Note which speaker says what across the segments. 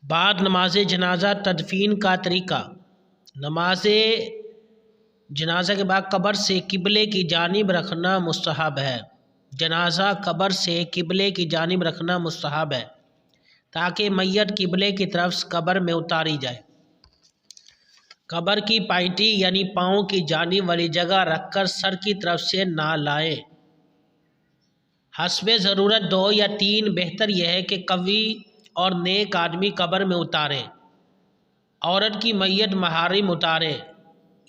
Speaker 1: بعد نماز جنازہ تدفین کا طریقہ۔ نماز جنازہ کے بعد قبر سے قبلے کی جانب رکھنا مستحب ہے۔ جنازہ قبر سے قبلے کی جانب رکھنا مستحب ہے تاکہ میت قبلے کی طرف قبر میں اتاری جائے۔ قبر کی پائٹی یعنی پاؤں کی جانب والی جگہ رکھ کر سر کی طرف سے نہ لائیں۔ حسب ضرورت 2 یا 3، بہتر یہ ہے کہ قوی اور نیک آدمی قبر میں اتاریں۔ عورت کی میت محارم اتاریں،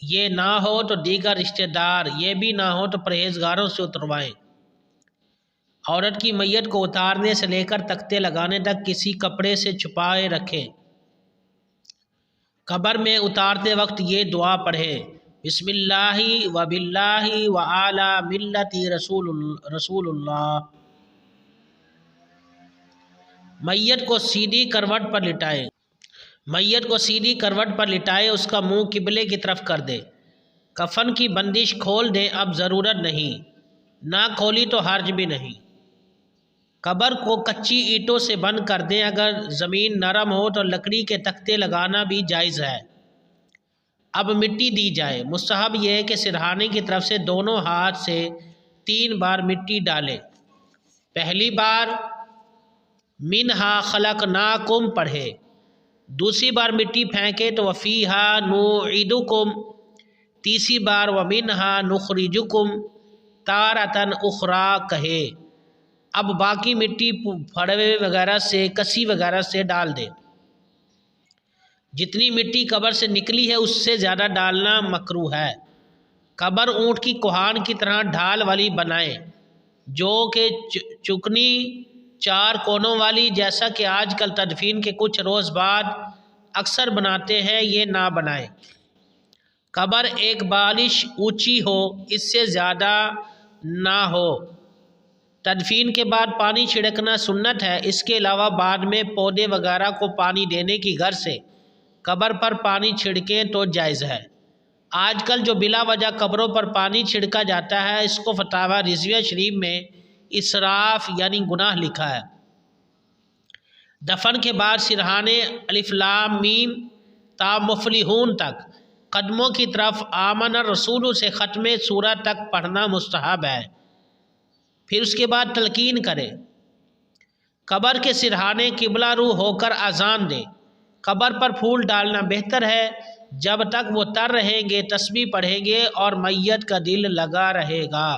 Speaker 1: یہ نہ ہو تو دیگر رشتہ دار، یہ بھی نہ ہو تو پرہیزگاروں سے اتروائیں۔ عورت کی میت کو اتارنے سے لے کر تختے لگانے تک کسی کپڑے سے چھپائے رکھیں۔ قبر میں اتارتے وقت یہ دعا پڑھیں: بسم اللہ و باللہ و علی ملت رسول اللہ۔ میت کو سیدھی کروٹ پر لٹائیں۔ میت کو سیدھی کروٹ پر لٹائے، اس کا منہ قبلے کی طرف کر دیں۔ کفن کی بندش کھول دیں، اب ضرورت نہیں، نہ کھولی تو حرج بھی نہیں۔ قبر کو کچی اینٹوں سے بند کر دیں، اگر زمین نرم ہو تو لکڑی کے تختے لگانا بھی جائز ہے۔ اب مٹی دی جائے۔ مستحب یہ ہے کہ سرہانے کی طرف سے دونوں ہاتھ سے 3 بار مٹی ڈالیں۔ پہلی بار منہا خلقناکم پڑھے، دوسری بار مٹی پھینکے تو وفیہا نعیدکم، تیسری بار ومنہا نخرجکم تارۃ اخری کہے۔ اب باقی مٹی پھڑوے وغیرہ سے، کسی وغیرہ سے ڈال دیں۔ جتنی مٹی قبر سے نکلی ہے اس سے زیادہ ڈالنا مکروہ ہے۔ قبر اونٹ کی کوہان کی طرح ڈھال والی بنائیں، جو کہ چکنی 4 کونوں والی، جیسا کہ آج کل تدفین کے کچھ روز بعد اکثر بناتے ہیں، یہ نہ بنائیں۔ قبر 1 بالش اونچی ہو، اس سے زیادہ نہ ہو۔ تدفین کے بعد پانی چھڑکنا سنت ہے، اس کے علاوہ بعد میں پودے وغیرہ کو پانی دینے کی غرض سے قبر پر پانی چھڑکیں تو جائز ہے۔ آج کل جو بلا وجہ قبروں پر پانی چھڑکا جاتا ہے، اس کو فتاوی رضویہ شریف میں اسراف یعنی گناہ لکھا ہے۔ دفن کے بعد سرہانے الف لام میم تا مفلحون تک قدموں کی طرف آمن الرسول سے ختم سورہ تک پڑھنا مستحب ہے، پھر اس کے بعد تلقین کریں۔ قبر کے سرہانے قبلہ رو ہو کر اذان دیں۔ قبر پر پھول ڈالنا بہتر ہے، جب تک وہ تر رہیں گے تسبیح پڑھیں گے اور میت کا دل لگا رہے گا۔